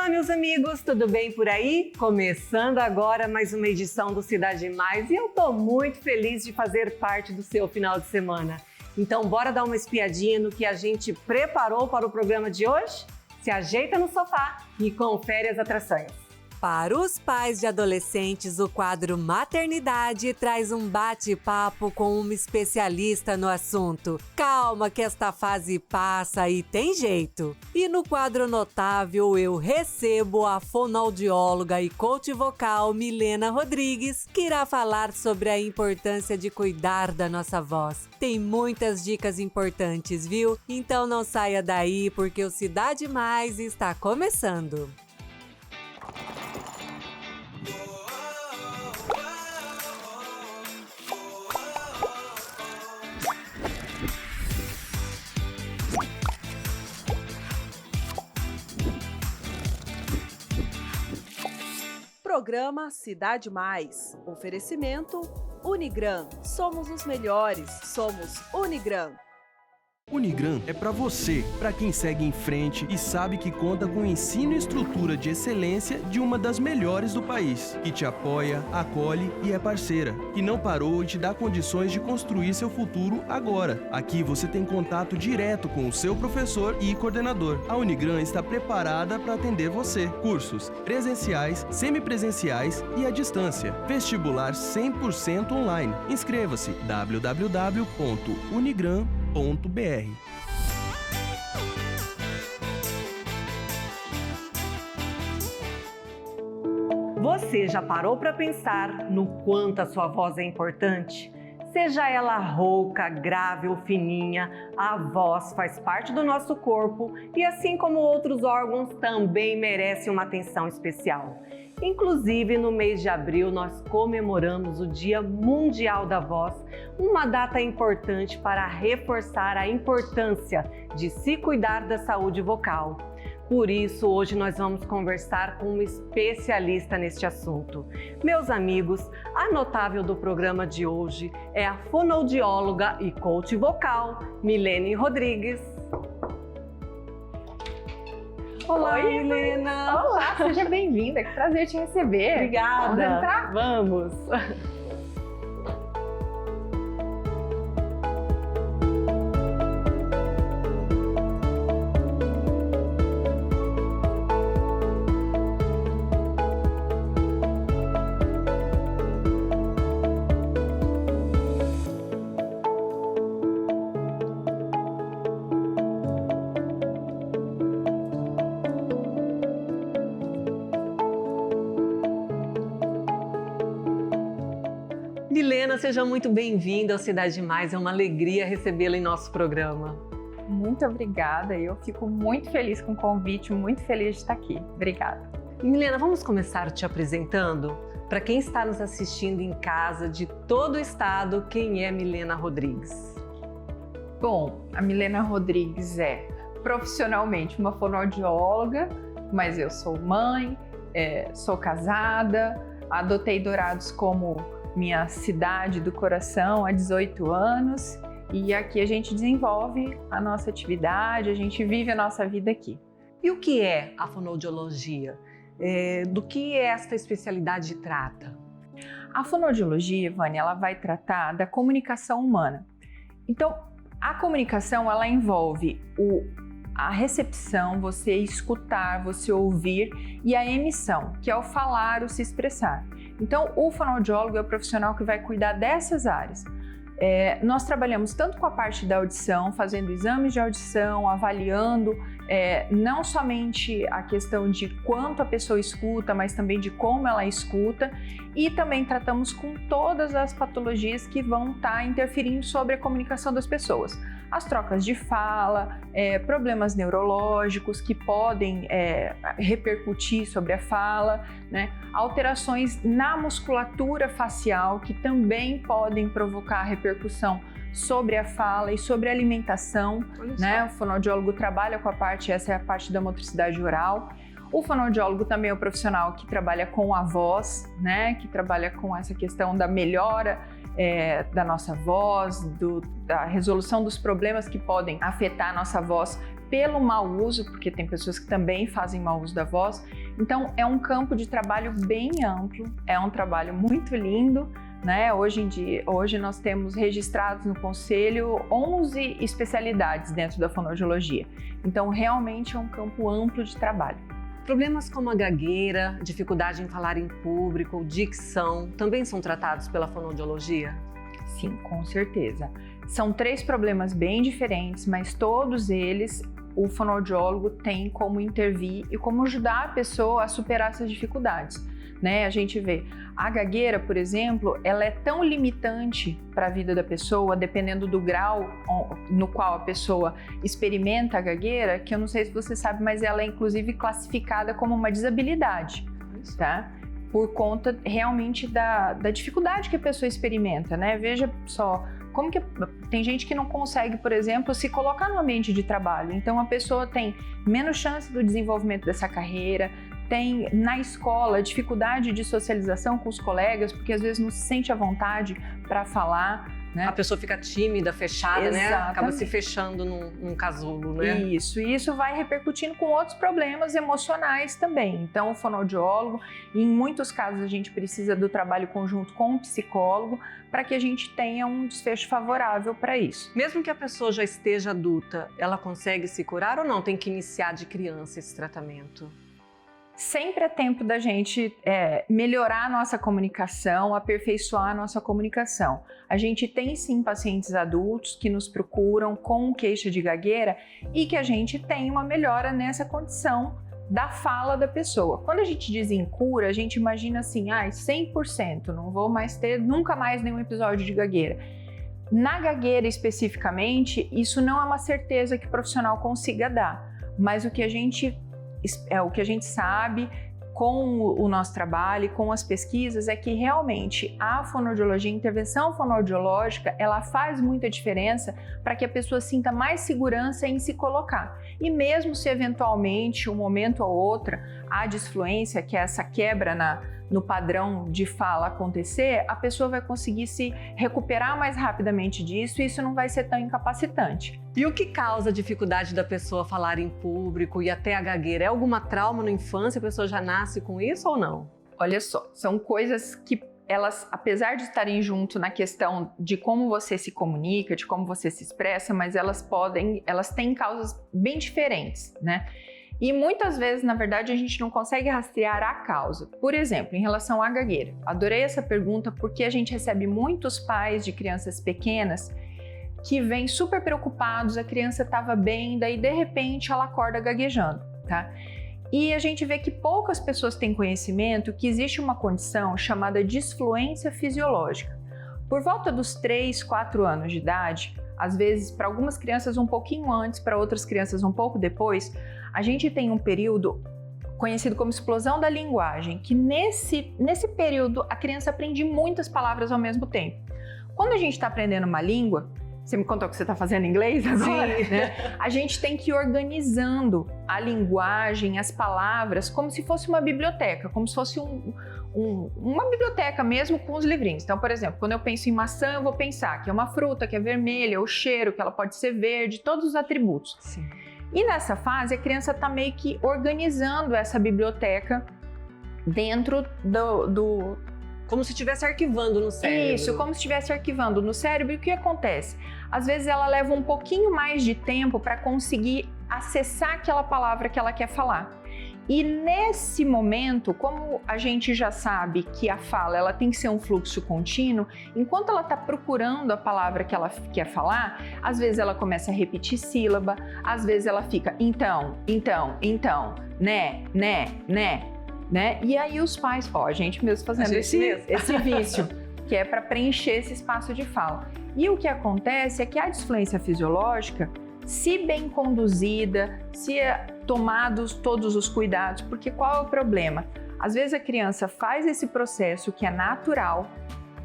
Olá, meus amigos, tudo bem por aí? Começando agora mais uma edição do Cidade Mais e eu tô muito feliz de fazer parte do seu final de semana. Então, bora dar uma espiadinha no que a gente preparou para o programa de hoje? Se ajeita no sofá e confere as atrações. Para os pais de adolescentes, o quadro Maternidade traz um bate-papo com uma especialista no assunto. Calma que esta fase passa e tem jeito. E no quadro Notável eu recebo a fonoaudióloga e coach vocal Milena Rodrigues, que irá falar sobre a importância de cuidar da nossa voz. Tem muitas dicas importantes, viu? Então não saia daí porque o Cidade Mais está começando. Programa Cidade Mais. Oferecimento Unigran. Somos os melhores. Somos Unigran. Unigran é para você, para quem segue em frente e sabe que conta com ensino e estrutura de excelência de uma das melhores do país, que te apoia, acolhe e é parceira, que não parou e te dá condições de construir seu futuro agora. Aqui você tem contato direto com o seu professor e coordenador. A Unigran está preparada para atender você. Cursos presenciais, semipresenciais e à distância. Vestibular 100% online. Inscreva-se www.unigran.br. Você já parou para pensar no quanto a sua voz é importante? Seja ela rouca, grave ou fininha, a voz faz parte do nosso corpo e, assim como outros órgãos, também merece uma atenção especial. Inclusive, no mês de abril, nós comemoramos o Dia Mundial da Voz, uma data importante para reforçar a importância de se cuidar da saúde vocal. Por isso, hoje nós vamos conversar com um especialista neste assunto. Meus amigos, a notável do programa de hoje é a fonoaudióloga e coach vocal, Milena Rodrigues. Olá, Oi, Milena! Olá, seja bem-vinda, que prazer te receber. Obrigada! Vamos entrar? Vamos! Milena, seja muito bem-vinda ao Cidade Mais, é uma alegria recebê-la em nosso programa. Muito obrigada, eu fico muito feliz com o convite, muito feliz de estar aqui. Obrigada. Milena, vamos começar te apresentando? Para quem está nos assistindo em casa de todo o estado, quem é Milena Rodrigues? Bom, a Milena Rodrigues é profissionalmente uma fonoaudióloga, mas eu sou mãe, sou casada, adotei Dourados como minha cidade do coração há 18 anos e aqui a gente desenvolve a nossa atividade, a gente vive a nossa vida aqui. E o que é a fonoaudiologia? Do que esta especialidade trata? A fonoaudiologia, Vânia, ela vai tratar da comunicação humana. Então, a comunicação ela envolve a recepção, você escutar, você ouvir e a emissão, que é o falar, o se expressar. Então, o fonoaudiólogo é o profissional que vai cuidar dessas áreas. Nós trabalhamos tanto com a parte da audição, fazendo exames de audição, avaliando não somente a questão de quanto a pessoa escuta, mas também de como ela escuta, e também tratamos com todas as patologias que vão estar interferindo sobre a comunicação das pessoas. As trocas de fala, problemas neurológicos que podem repercutir sobre a fala, né? Alterações na musculatura facial que também podem provocar repercussão sobre a fala e sobre a alimentação, né? O fonoaudiólogo trabalha com essa é a parte da motricidade oral. O fonoaudiólogo também é o profissional que trabalha com a voz, né? Que trabalha com essa questão da melhora da nossa voz, da resolução dos problemas que podem afetar a nossa voz pelo mau uso, porque tem pessoas que também fazem mau uso da voz. Então, é um campo de trabalho bem amplo, é um trabalho muito lindo, né? Hoje nós temos registrados no Conselho 11 especialidades dentro da fonoaudiologia. Então, realmente é um campo amplo de trabalho. Problemas como a gagueira, dificuldade em falar em público, dicção, também são tratados pela fonoaudiologia? Sim, com certeza. São 3 problemas bem diferentes, mas todos eles o fonoaudiólogo tem como intervir e como ajudar a pessoa a superar essas dificuldades, né? A gente vê a gagueira, por exemplo, ela é tão limitante para a vida da pessoa, dependendo do grau no qual a pessoa experimenta a gagueira, que eu não sei se você sabe, mas ela é inclusive classificada como uma desabilidade, tá? Por conta realmente da dificuldade que a pessoa experimenta, né? Veja só, como que tem gente que não consegue, por exemplo, se colocar no ambiente de trabalho. Então a pessoa tem menos chance do desenvolvimento dessa carreira, tem na escola dificuldade de socialização com os colegas, porque às vezes não se sente à vontade para falar, né? A pessoa fica tímida, fechada, Exatamente. né? Acaba se fechando num casulo, né? Isso vai repercutindo com outros problemas emocionais também. Então, o fonoaudiólogo, em muitos casos, a gente precisa do trabalho conjunto com o psicólogo para que a gente tenha um desfecho favorável para isso. Mesmo que a pessoa já esteja adulta, ela consegue se curar ou não? Tem que iniciar de criança esse tratamento? Sempre é tempo da gente melhorar a nossa comunicação, aperfeiçoar a nossa comunicação. A gente tem sim pacientes adultos que nos procuram com queixa de gagueira e que a gente tem uma melhora nessa condição da fala da pessoa. Quando a gente diz em cura, a gente imagina assim, 100%, não vou mais ter nunca mais nenhum episódio de gagueira. Na gagueira especificamente, isso não é uma certeza que o profissional consiga dar, mas o que a gente sabe com o nosso trabalho e com as pesquisas é que realmente a fonoaudiologia, a intervenção fonoaudiológica, ela faz muita diferença para que a pessoa sinta mais segurança em se colocar. E mesmo se eventualmente, um momento ou outra, a disfluência, que é essa quebra no padrão de fala acontecer, a pessoa vai conseguir se recuperar mais rapidamente disso e isso não vai ser tão incapacitante. E o que causa a dificuldade da pessoa falar em público e até a gagueira? É alguma trauma na infância? A pessoa já nasce com isso ou não? Olha só, são coisas que elas, apesar de estarem junto na questão de como você se comunica, de como você se expressa, mas elas têm causas bem diferentes, né? E muitas vezes, na verdade, a gente não consegue rastrear a causa. Por exemplo, em relação à gagueira. Adorei essa pergunta porque a gente recebe muitos pais de crianças pequenas que vêm super preocupados, a criança estava bem, daí de repente ela acorda gaguejando, tá? E a gente vê que poucas pessoas têm conhecimento que existe uma condição chamada disfluência fisiológica. Por volta dos 3, 4 anos de idade, às vezes para algumas crianças um pouquinho antes, para outras crianças um pouco depois, a gente tem um período conhecido como explosão da linguagem, que nesse período a criança aprende muitas palavras ao mesmo tempo. Quando a gente está aprendendo uma língua, você me contou que você está fazendo inglês agora? Sim. Né? A gente tem que ir organizando a linguagem, as palavras, como se fosse uma biblioteca, como se fosse uma biblioteca mesmo com os livrinhos. Então, por exemplo, quando eu penso em maçã, eu vou pensar que é uma fruta, que é vermelha, o cheiro, que ela pode ser verde, todos os atributos. Sim. E nessa fase, a criança está meio que organizando essa biblioteca dentro do... Como se estivesse arquivando no cérebro. Isso, como se estivesse arquivando no cérebro. E o que acontece? Às vezes ela leva um pouquinho mais de tempo para conseguir acessar aquela palavra que ela quer falar. E nesse momento, como a gente já sabe que a fala ela tem que ser um fluxo contínuo, enquanto ela está procurando a palavra que ela quer falar, às vezes ela começa a repetir sílaba, às vezes ela fica então, né? E aí os pais, a gente mesmo fazendo esse vício, que é para preencher esse espaço de fala. E o que acontece é que a disfluência fisiológica, se bem conduzida, se tomados todos os cuidados, porque qual é o problema? Às vezes a criança faz esse processo que é natural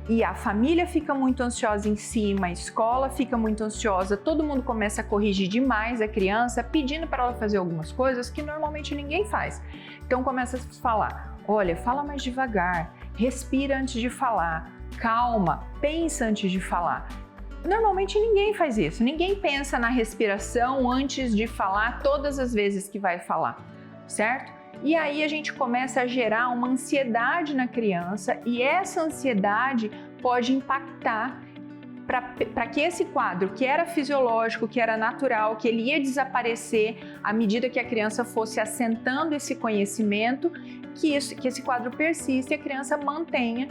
e a família fica muito ansiosa em cima, a escola fica muito ansiosa, todo mundo começa a corrigir demais a criança, pedindo para ela fazer algumas coisas que normalmente ninguém faz. Então começa a falar, olha, fala mais devagar, respira antes de falar, calma, pensa antes de falar. Normalmente ninguém faz isso, ninguém pensa na respiração antes de falar todas as vezes que vai falar, certo? E aí a gente começa a gerar uma ansiedade na criança e essa ansiedade pode impactar para que esse quadro, que era fisiológico, que era natural, que ele ia desaparecer à medida que a criança fosse assentando esse conhecimento, que esse quadro persista e a criança mantenha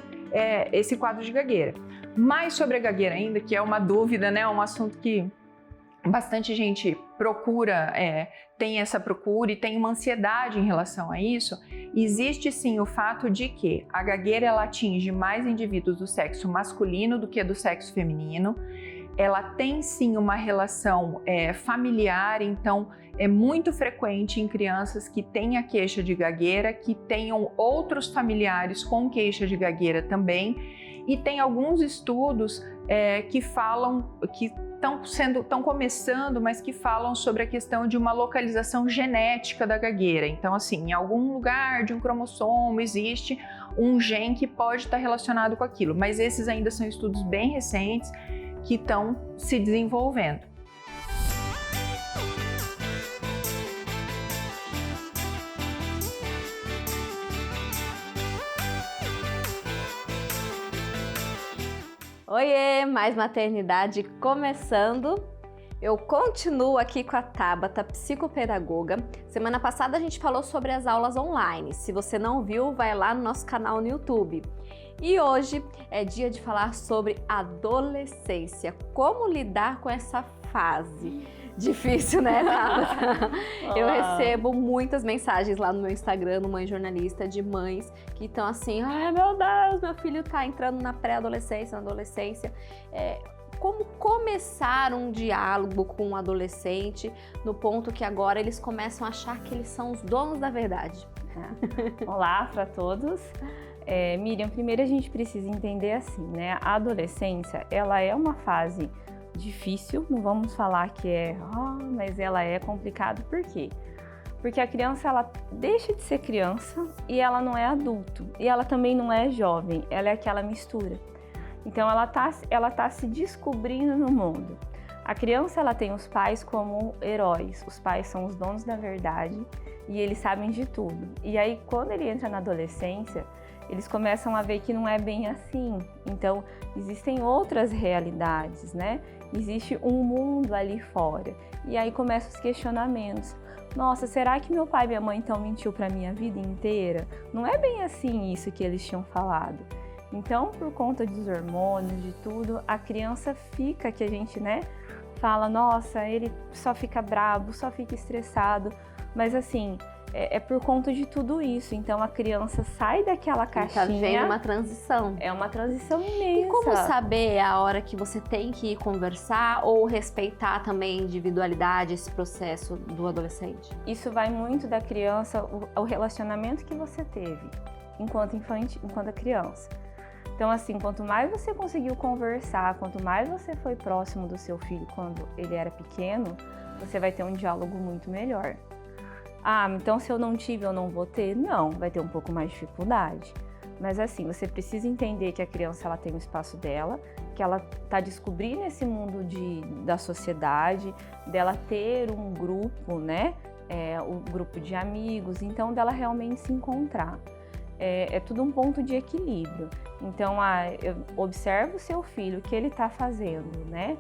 esse quadro de gagueira. Mais sobre a gagueira ainda, que é uma dúvida, né? Um assunto que bastante gente procura, tem essa procura e tem uma ansiedade em relação a isso. Existe sim o fato de que a gagueira ela atinge mais indivíduos do sexo masculino do que do sexo feminino. Ela tem sim uma relação familiar, então é muito frequente em crianças que têm a queixa de gagueira, que tenham outros familiares com queixa de gagueira também. E tem alguns estudos que falam, que estão começando, mas que falam sobre a questão de uma localização genética da gagueira. Então, assim, em algum lugar de um cromossomo existe um gene que pode estar relacionado com aquilo, mas esses ainda são estudos bem recentes que estão se desenvolvendo. Oiê, mais maternidade começando. Eu continuo aqui com a Tabata, psicopedagoga. Semana passada a gente falou sobre as aulas online. Se você não viu, vai lá no nosso canal no YouTube. E hoje é dia de falar sobre adolescência. Como lidar com essa fase? Difícil, né, Tabata? Eu recebo muitas mensagens lá no meu Instagram, no Mãe Jornalista, de mães que estão assim, ai meu Deus, meu filho tá entrando na pré-adolescência, na adolescência. Como começar um diálogo com um adolescente no ponto que agora eles começam a achar que eles são os donos da verdade? Olá para todos. Miriam, primeiro a gente precisa entender assim, né? A adolescência, ela é uma fase difícil, não vamos falar que mas ela é complicada. Por quê? Porque a criança, ela deixa de ser criança e ela não é adulto. E ela também não é jovem, ela é aquela mistura. Então ela tá se descobrindo no mundo. A criança, ela tem os pais como heróis, os pais são os donos da verdade e eles sabem de tudo. E aí quando ele entra na adolescência, eles começam a ver que não é bem assim. Então existem outras realidades, né? Existe um mundo ali fora. E aí começam os questionamentos. Nossa, será que meu pai e minha mãe então mentiu para minha vida inteira? Não é bem assim isso que eles tinham falado. Então, por conta dos hormônios, de tudo, a criança fica, que a gente, né, fala, nossa, ele só fica bravo, só fica estressado. Mas assim, é por conta de tudo isso. Então a criança sai daquela caixinha. Tá vendo uma transição. É uma transição imensa. E como saber a hora que você tem que ir conversar ou respeitar também a individualidade, esse processo do adolescente? Isso vai muito da criança, o relacionamento que você teve enquanto criança. Então assim, quanto mais você conseguiu conversar, quanto mais você foi próximo do seu filho quando ele era pequeno, você vai ter um diálogo muito melhor. Então se eu não tive, eu não vou ter? Não, vai ter um pouco mais de dificuldade. Mas assim, você precisa entender que a criança ela tem o espaço dela, que ela está descobrindo esse mundo da sociedade, dela ter um grupo, né? O grupo de amigos, então dela realmente se encontrar. É tudo um ponto de equilíbrio. Então, eu observo o seu filho, o que ele está fazendo, né?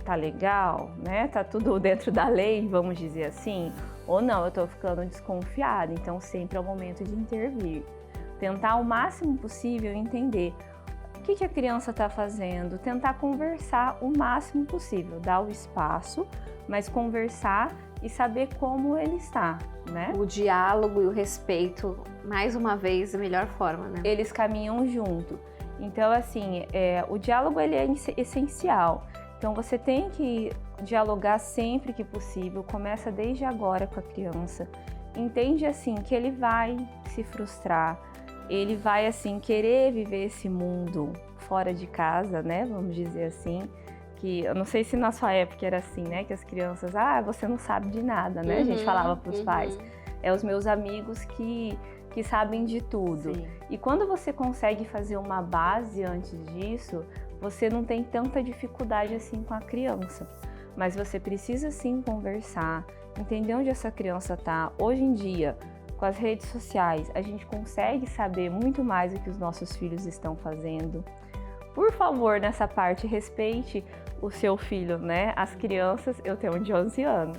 Tá legal, né? Tá tudo dentro da lei, vamos dizer assim. Ou não, eu tô ficando desconfiada, então sempre é o momento de intervir. Tentar o máximo possível entender o que a criança está fazendo, tentar conversar o máximo possível, dar o espaço, mas conversar e saber como ele está, né? O diálogo e o respeito, mais uma vez, a melhor forma, né? Eles caminham junto. Então, assim, o diálogo ele é essencial. Então, você tem que dialogar sempre que possível, começa desde agora com a criança. Entende, assim, que ele vai se frustrar, ele vai, assim, querer viver esse mundo fora de casa, né? Vamos dizer assim. Que eu não sei se na sua época era assim, né? Que as crianças, você não sabe de nada, né? A gente falava para os pais. Os meus amigos que sabem de tudo. Sim. E quando você consegue fazer uma base antes disso, você não tem tanta dificuldade assim com a criança. Mas você precisa sim conversar, entender onde essa criança está. Hoje em dia, com as redes sociais, a gente consegue saber muito mais o que os nossos filhos estão fazendo. Por favor, nessa parte, respeite o seu filho, né? As crianças, eu tenho um de 11 anos.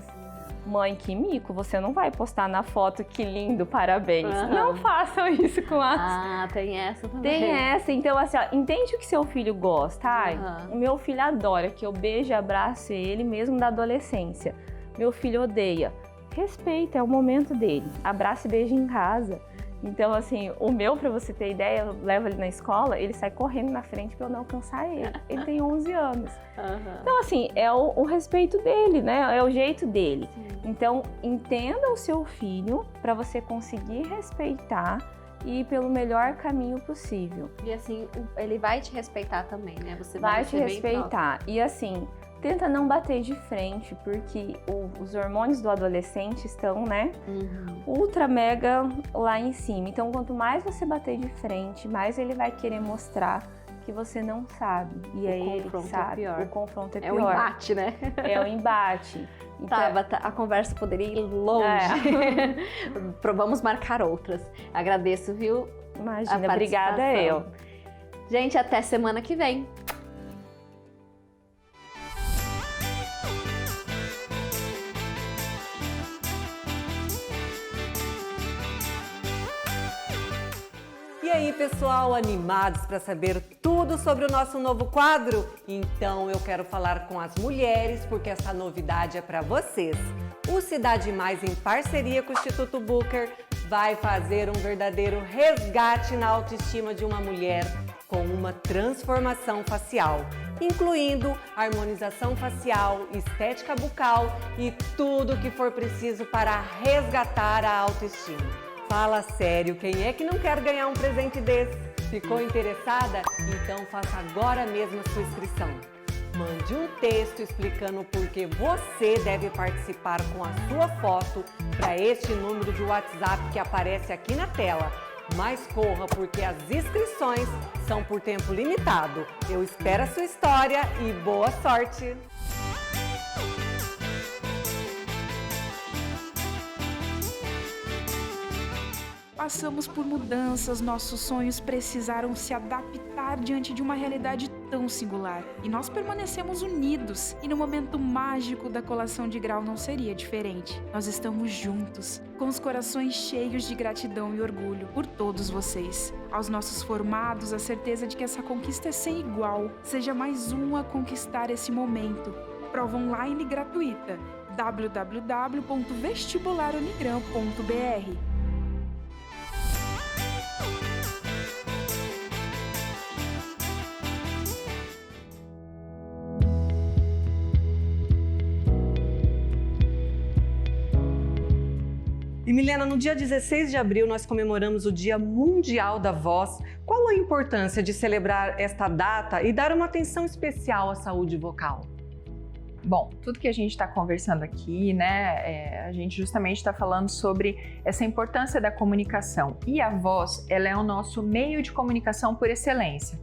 Mãe, que mico, você não vai postar na foto que lindo, parabéns. Não façam isso com as... Ah, tem essa também. Tem essa, então assim, ó, entende o que seu filho gosta. Ai, o meu filho adora que eu beije e abrace ele mesmo da adolescência. Meu filho odeia. Respeita, é o momento dele. Abraça e beija em casa. Então, assim, o meu, pra você ter ideia, eu levo ele na escola, ele sai correndo na frente pra eu não alcançar ele. Ele tem 11 anos. Então, assim, é o respeito dele, né? É o jeito dele. Sim. Então, entenda o seu filho pra você conseguir respeitar e ir pelo melhor caminho possível. E assim, ele vai te respeitar também, né? Você Vai te ser bem respeitar. E assim, tenta não bater de frente, porque os hormônios do adolescente estão, né, ultra mega lá em cima. Então, quanto mais você bater de frente, mais ele vai querer mostrar que você não sabe. E é ele que sabe. O confronto é pior. É o embate, né? É o embate. Então, Tabata, a conversa poderia ir longe. Vamos marcar outras. Agradeço, viu? Imagina, obrigada eu. Gente, até semana que vem. E aí, pessoal, animados para saber tudo sobre o nosso novo quadro? Então eu quero falar com as mulheres porque essa novidade é para vocês. O Cidade Mais, em parceria com o Instituto Booker, vai fazer um verdadeiro resgate na autoestima de uma mulher com uma transformação facial, incluindo harmonização facial, estética bucal e tudo o que for preciso para resgatar a autoestima. Fala sério, quem é que não quer ganhar um presente desse? Ficou interessada? Então faça agora mesmo a sua inscrição. Mande um texto explicando por que você deve participar com a sua foto para este número de WhatsApp que aparece aqui na tela. Mas corra, porque as inscrições são por tempo limitado. Eu espero a sua história e boa sorte! Passamos por mudanças, nossos sonhos precisaram se adaptar diante de uma realidade tão singular. E nós permanecemos unidos, e no momento mágico da colação de grau não seria diferente. Nós estamos juntos, com os corações cheios de gratidão e orgulho por todos vocês. Aos nossos formados, a certeza de que essa conquista é sem igual. Seja mais um a conquistar esse momento. Prova online gratuita. www.vestibularunigran.br. E Milena, no dia 16 de abril nós comemoramos o Dia Mundial da Voz. Qual a importância de celebrar esta data e dar uma atenção especial à saúde vocal? Bom, tudo que a gente está conversando aqui, né, a gente justamente está falando sobre essa importância da comunicação. E a voz, ela é o nosso meio de comunicação por excelência.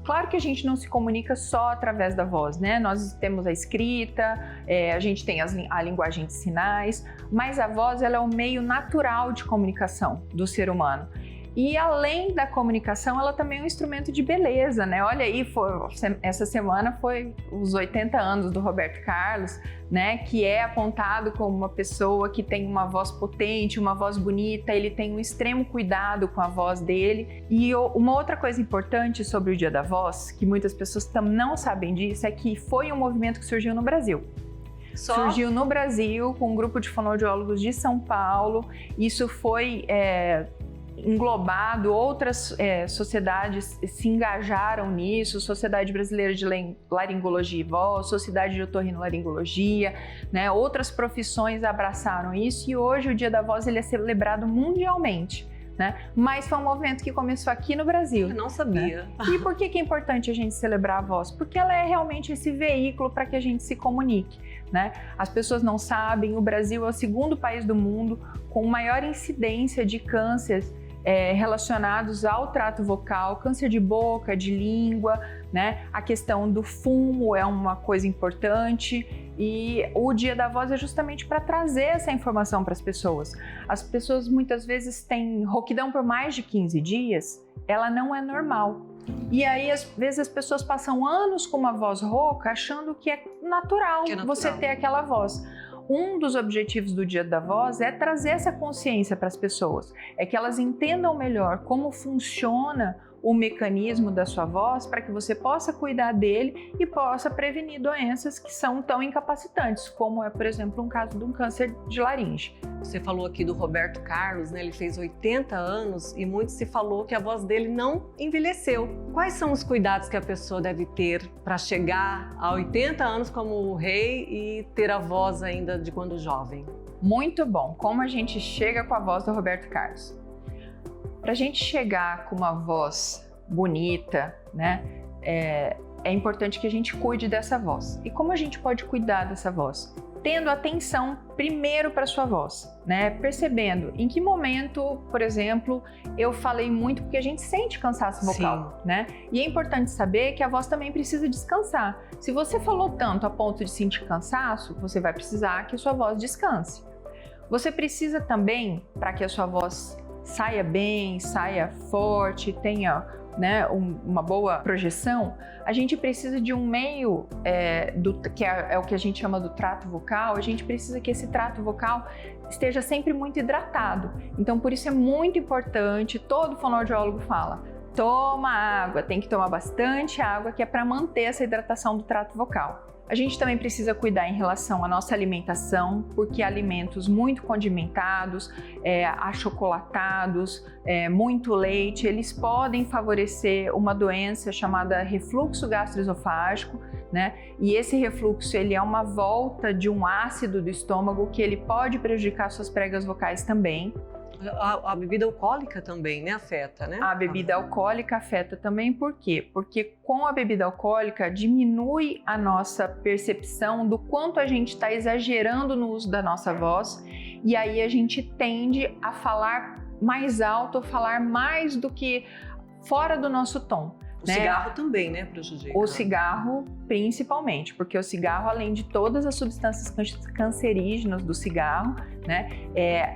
Claro que a gente não se comunica só através da voz, né? Nós temos a escrita, a gente tem a linguagem de sinais, mas a voz ela é o meio natural de comunicação do ser humano. E além da comunicação, ela também é um instrumento de beleza, né? Olha aí, essa semana foi os 80 anos do Roberto Carlos, né? Que é apontado como uma pessoa que tem uma voz potente, uma voz bonita, ele tem um extremo cuidado com a voz dele. E uma outra coisa importante sobre o Dia da Voz, que muitas pessoas não sabem disso, é que foi um movimento que surgiu no Brasil. Surgiu no Brasil com um grupo de fonoaudiólogos de São Paulo. Isso foi englobado, outras sociedades se engajaram nisso, Sociedade Brasileira de Laringologia e Voz, Sociedade de Otorrinolaringologia, né? Outras profissões abraçaram isso e hoje o Dia da Voz ele é celebrado mundialmente. Né? Mas foi um movimento que começou aqui no Brasil. Eu não sabia. Né? E por que é importante a gente celebrar a voz? Porque ela é realmente esse veículo para que a gente se comunique. Né? As pessoas não sabem, o Brasil é o segundo país do mundo com maior incidência de cânceres relacionados ao trato vocal, câncer de boca, de língua, né? A questão do fumo é uma coisa importante e o Dia da Voz é justamente para trazer essa informação para as pessoas. As pessoas muitas vezes têm rouquidão por mais de 15 dias, ela não é normal. E aí, às vezes, as pessoas passam anos com uma voz rouca achando que é natural você ter aquela voz. Um dos objetivos do Dia da Voz é trazer essa consciência para as pessoas, é que elas entendam melhor como funciona o mecanismo da sua voz para que você possa cuidar dele e possa prevenir doenças que são tão incapacitantes, como é, por exemplo, um caso de um câncer de laringe. Você falou aqui do Roberto Carlos, né? Ele fez 80 anos e muito se falou que a voz dele não envelheceu. Quais são os cuidados que a pessoa deve ter para chegar a 80 anos como o rei e ter a voz ainda de quando jovem? Muito bom. Como a gente chega com a voz do Roberto Carlos? Para a gente chegar com uma voz bonita, né, é importante que a gente cuide dessa voz. E como a gente pode cuidar dessa voz? Tendo atenção primeiro para a sua voz, né? Percebendo em que momento, por exemplo, eu falei muito, porque a gente sente cansaço vocal, né? E é importante saber que a voz também precisa descansar. Se você falou tanto a ponto de sentir cansaço, você vai precisar que a sua voz descanse. Você precisa também, para que a sua voz saia bem, saia forte, tenha, né, uma boa projeção, a gente precisa de um meio que é o que a gente chama do trato vocal. A gente precisa que esse trato vocal esteja sempre muito hidratado. Então, por isso é muito importante, todo fonoaudiólogo fala, toma água, tem que tomar bastante água, que é para manter essa hidratação do trato vocal. A gente também precisa cuidar em relação à nossa alimentação, porque alimentos muito condimentados, achocolatados, muito leite, eles podem favorecer uma doença chamada refluxo gastroesofágico, né? E esse refluxo, ele é uma volta de um ácido do estômago que ele pode prejudicar suas pregas vocais também. A bebida alcoólica também, né, afeta, né? A bebida alcoólica afeta também, por quê? Porque com a bebida alcoólica diminui a nossa percepção do quanto a gente está exagerando no uso da nossa voz e aí a gente tende a falar mais alto, falar mais do que fora do nosso tom. O cigarro também, né, prejudica? O cigarro principalmente, porque o cigarro, além de todas as substâncias cancerígenas do cigarro, né,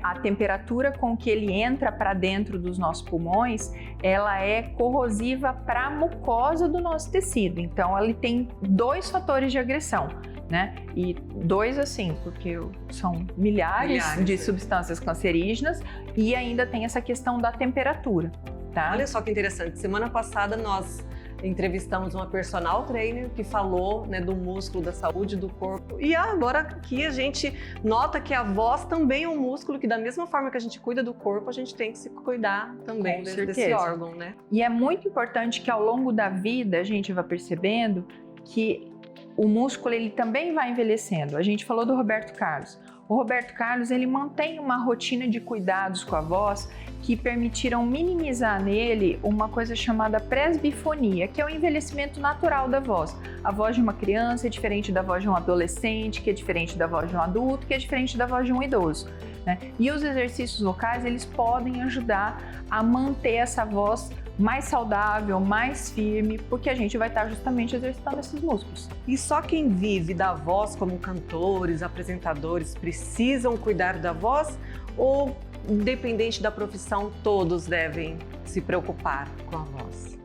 a temperatura com que ele entra para dentro dos nossos pulmões, ela é corrosiva para a mucosa do nosso tecido. Então, ele tem 2 fatores de agressão, né? E 2 assim, porque são milhares de substâncias cancerígenas e ainda tem essa questão da temperatura. Tá? Olha só que interessante, semana passada nós entrevistamos uma personal trainer que falou, né, do músculo, da saúde do corpo, e agora aqui a gente nota que a voz também é um músculo que da mesma forma que a gente cuida do corpo, a gente tem que se cuidar também desse órgão, né? E é muito importante que ao longo da vida a gente vá percebendo que o músculo ele também vai envelhecendo. A gente falou do Roberto Carlos. O Roberto Carlos, ele mantém uma rotina de cuidados com a voz que permitiram minimizar nele uma coisa chamada presbifonia, que é o envelhecimento natural da voz. A voz de uma criança é diferente da voz de um adolescente, que é diferente da voz de um adulto, que é diferente da voz de um idoso, né? E os exercícios vocais, eles podem ajudar a manter essa voz mais saudável, mais firme, porque a gente vai estar justamente exercitando esses músculos. E só quem vive da voz, como cantores, apresentadores, precisam cuidar da voz? Ou, independente da profissão, todos devem se preocupar com a voz?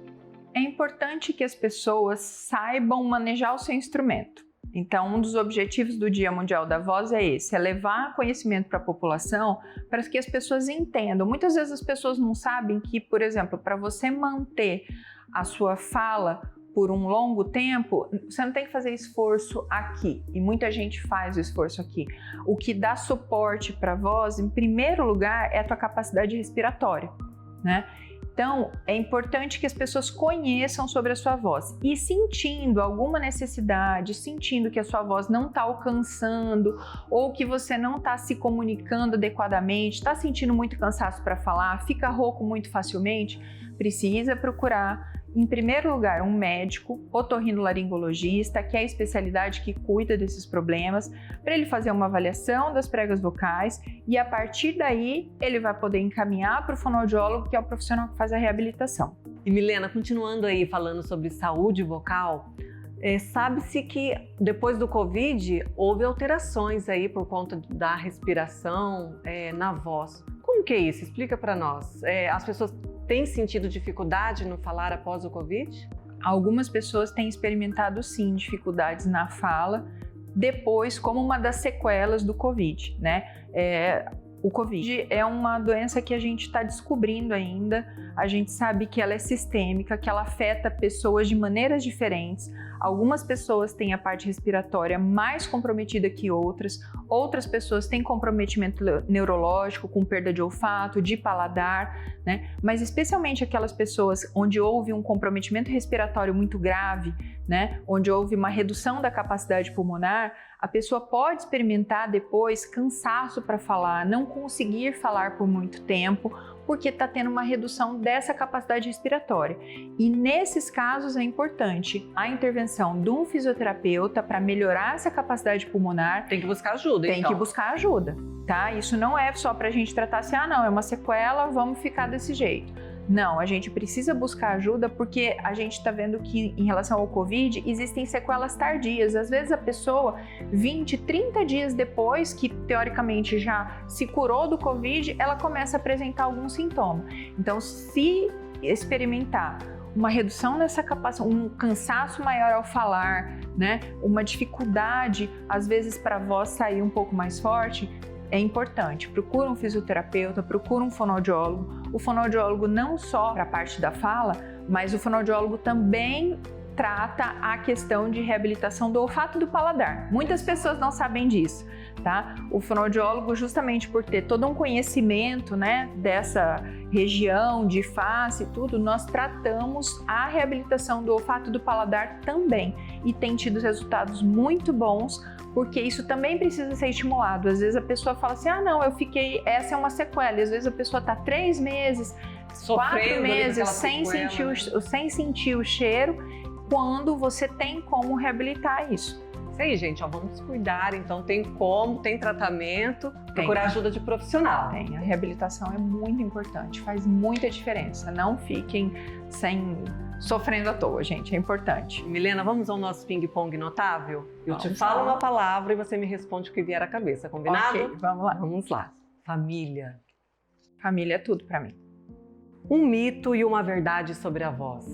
É importante que as pessoas saibam manejar o seu instrumento. Então, um dos objetivos do Dia Mundial da Voz é esse, é levar conhecimento para a população para que as pessoas entendam. Muitas vezes as pessoas não sabem que, por exemplo, para você manter a sua fala por um longo tempo, você não tem que fazer esforço aqui, e muita gente faz o esforço aqui. O que dá suporte para a voz, em primeiro lugar, é a tua capacidade respiratória, né? Então, é importante que as pessoas conheçam sobre a sua voz e sentindo alguma necessidade, sentindo que a sua voz não está alcançando ou que você não está se comunicando adequadamente, está sentindo muito cansaço para falar, fica rouco muito facilmente, precisa procurar Em primeiro lugar, um médico, otorrinolaringologista, que é a especialidade que cuida desses problemas, para ele fazer uma avaliação das pregas vocais e a partir daí ele vai poder encaminhar para o fonoaudiólogo, que é o profissional que faz a reabilitação. E Milena, continuando aí falando sobre saúde vocal, sabe-se que depois do Covid houve alterações aí por conta da respiração na voz. Como que é isso? Explica para nós. As pessoas têm sentido dificuldade no falar após o Covid? Algumas pessoas têm experimentado sim dificuldades na fala depois, como uma das sequelas do Covid, né? O Covid é uma doença que a gente está descobrindo ainda, a gente sabe que ela é sistêmica, que ela afeta pessoas de maneiras diferentes. Algumas pessoas têm a parte respiratória mais comprometida que outras, outras pessoas têm comprometimento neurológico, com perda de olfato, de paladar, né? Mas especialmente aquelas pessoas onde houve um comprometimento respiratório muito grave, né? Onde houve uma redução da capacidade pulmonar, a pessoa pode experimentar depois cansaço para falar, não conseguir falar por muito tempo, porque está tendo uma redução dessa capacidade respiratória. E nesses casos é importante a intervenção de um fisioterapeuta para melhorar essa capacidade pulmonar. Tem que buscar ajuda, Tem que buscar ajuda, tá? Isso não é só para a gente tratar assim, não, é uma sequela, vamos ficar desse jeito. Não, a gente precisa buscar ajuda porque a gente está vendo que em relação ao Covid existem sequelas tardias. Às vezes a pessoa, 20, 30 dias depois que teoricamente já se curou do Covid, ela começa a apresentar algum sintoma. Então, se experimentar uma redução nessa capacidade, um cansaço maior ao falar, né, uma dificuldade às vezes para a voz sair um pouco mais forte, é importante. Procura um fisioterapeuta, procura um fonoaudiólogo. O fonoaudiólogo não só para a parte da fala, mas o fonoaudiólogo também trata a questão de reabilitação do olfato e do paladar. Muitas pessoas não sabem disso, tá? O fonoaudiólogo, justamente por ter todo um conhecimento, né, dessa região de face e tudo, nós tratamos a reabilitação do olfato e do paladar também e tem tido resultados muito bons, porque isso também precisa ser estimulado. Às vezes a pessoa fala assim, não, eu fiquei, essa é uma sequela, e às vezes a pessoa está 3 meses, 4 meses sem sentir o cheiro, quando você tem como reabilitar isso. Isso aí, gente, vamos cuidar, então tem tratamento, procurar ajuda de profissional. Tem, a reabilitação é muito importante, faz muita diferença, não fiquem sofrendo à toa, gente, é importante. Milena, vamos ao nosso ping-pong notável? Eu te Vamos falo lá. uma palavra e você me responde o que vier à cabeça, combinado? Ok, vamos lá. Vamos lá. Família. Família é tudo para mim. Um mito e uma verdade sobre a voz.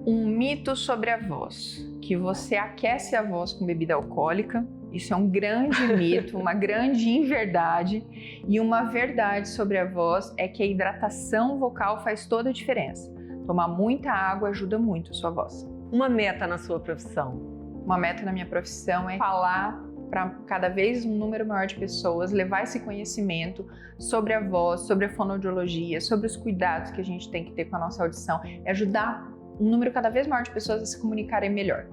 Um mito sobre a voz, que você aquece a voz com bebida alcoólica. Isso é um grande mito, uma grande inverdade. E uma verdade sobre a voz é que a hidratação vocal faz toda a diferença. Tomar muita água ajuda muito a sua voz. Uma meta na sua profissão. Uma meta na minha profissão é falar para cada vez um número maior de pessoas, levar esse conhecimento sobre a voz, sobre a fonoaudiologia, sobre os cuidados que a gente tem que ter com a nossa audição, é ajudar um número cada vez maior de pessoas a se comunicarem melhor.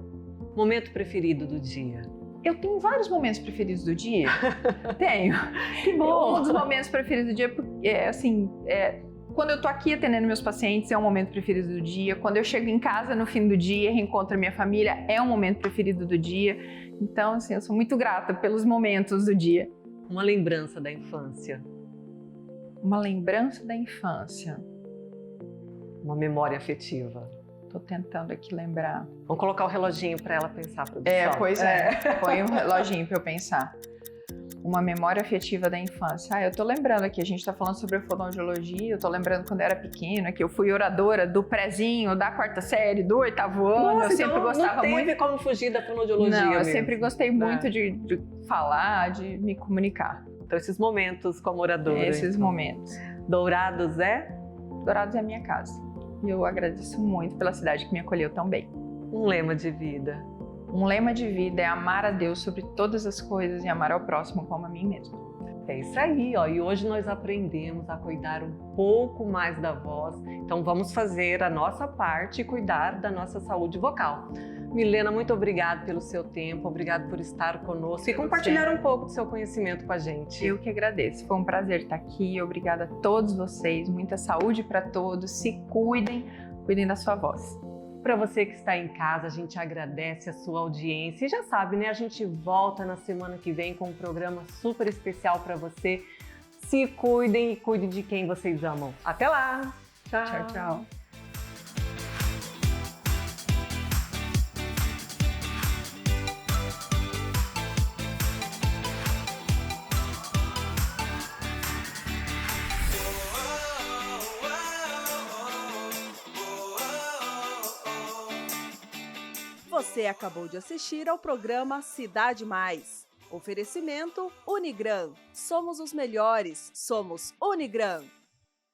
Momento preferido do dia. Eu tenho vários momentos preferidos do dia. Tenho. Que bom! Um dos momentos preferidos do dia quando eu tô aqui atendendo meus pacientes, é um momento preferido do dia. Quando eu chego em casa no fim do dia, reencontro a minha família, é um momento preferido do dia. Então, assim, eu sou muito grata pelos momentos do dia. Uma lembrança da infância. Uma lembrança da infância. Uma memória afetiva. Tô tentando aqui lembrar. Vamos colocar o reloginho para ela pensar, produção. Pois é. Põe um reloginho para eu pensar. Uma memória afetiva da infância. Eu tô lembrando aqui, a gente tá falando sobre a fonoaudiologia, eu tô lembrando quando eu era pequena, que eu fui oradora do prézinho, da 4ª série, do 8º ano. Nossa, Eu sempre então gostava não teve muito. como fugir da fonoaudiologia. Não, eu mesmo. sempre gostei muito de falar, de me comunicar. Então, esses momentos como oradora. Esses então. momentos. Dourados é? Dourados é a minha casa. E eu agradeço muito pela cidade que me acolheu tão bem. Um lema de vida. Um lema de vida é amar a Deus sobre todas as coisas e amar ao próximo como a mim mesmo. É isso aí, E hoje nós aprendemos a cuidar um pouco mais da voz. Então vamos fazer a nossa parte e cuidar da nossa saúde vocal. Milena, muito obrigada pelo seu tempo, obrigada por estar conosco e compartilhar um pouco do seu conhecimento com a gente. Eu que agradeço, foi um prazer estar aqui, obrigada a todos vocês, muita saúde para todos, se cuidem, cuidem da sua voz. Para você que está em casa, a gente agradece a sua audiência. E já sabe, né? A gente volta na semana que vem com um programa super especial para você. Se cuidem e cuidem de quem vocês amam. Até lá! Tchau, Tchau, tchau. Você acabou de assistir ao programa Cidade Mais. Oferecimento Unigran. Somos os melhores. Somos Unigran.